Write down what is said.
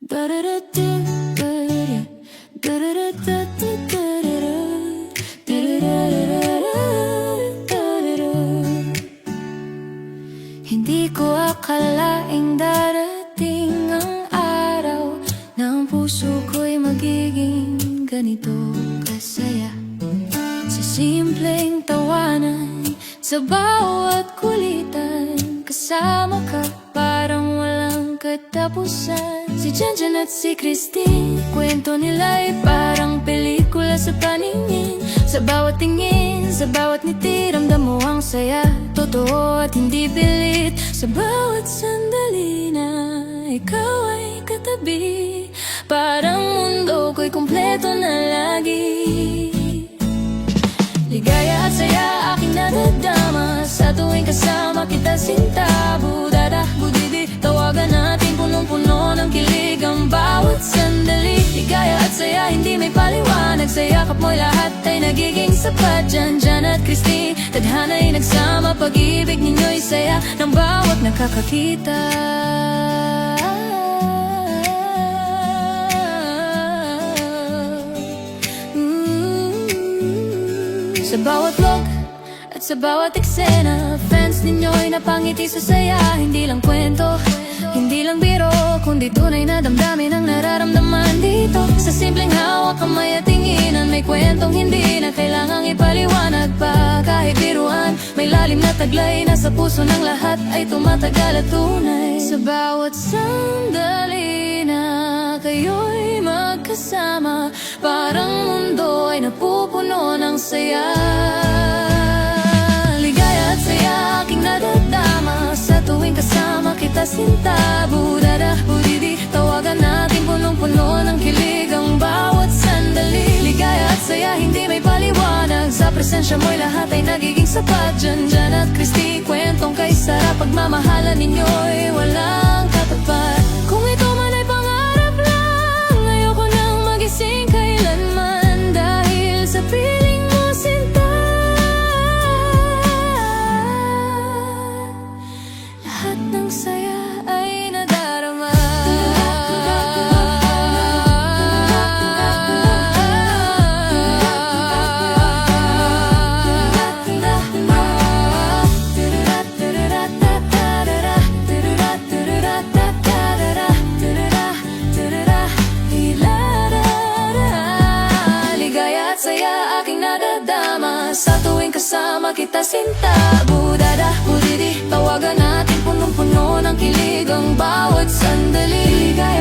Hindi ko akalaing darating ang araw na ang puso ko'y magiging ganito kasaya. Sa simpleng tawanan, sa bawat kulitan, kasama ka parang walang katapusan. Si Janjan at si Christine, kwento nila'y parang pelikula sa paningin. Sa bawat tingin, sa bawat ngiti, ramdam mo ang saya. Totoo at hindi pilit. Sa bawat sandali na ikaw ay katabi, parang mundo ko'y kumpleto na lagi. Ligaya at saya aking nadadama sa tuwing kasama kita, sinta. Budada, budidi, tawagan natin punong-puno ng kilig ang bawat sandali. Ligaya at saya, hindi may paliwanag. Sa yakap mo'y lahat ay nagiging sapat. Janjan at Christine, tadhana'y nagsama. Pag-ibig ninyo'y saya ng bawat nakakakita. Sa bawat vlog at sa bawat eksena, fans ninyo'y napangiti sa saya. Hindi lang kwento, hindi lang biro, kundi tunay na damdamin ang nararamdaman dito. Sa simpleng hawak kamay at tinginan, may kwentong hindi na kailangang ipaliwanag pa. Kahit biruan, may lalim na taglay na sa puso ng lahat ay tumatagal at tunay. Sa bawat sandali na kayo'y magkasama, parang mundo ay napupuno ng saya. Ligaya at saya aking nadadama sa tuwing kasama kita, sinta. Budada, budidi, tawagan natin punong-puno ng kilig ang bawat sandali. Ligaya at saya, hindi may paliwanag. Sa presensya mo'y lahat ay nagiging sapat. Janjan at Christy, kwentong kay sarap. Pagmamahalan ninyo'y walang katapat. Kung ito man ay pangarap lang, ayoko nang magising kailanman, dahil sa piling mo, sinta. Lahat ng saya ay nadarama. Ligaya at saya aking nadadama sa tuwing kasama kita, sinta. Budada, budidi, tawagan natin punong-puno ng kilig ang bawat sandali. Ligaya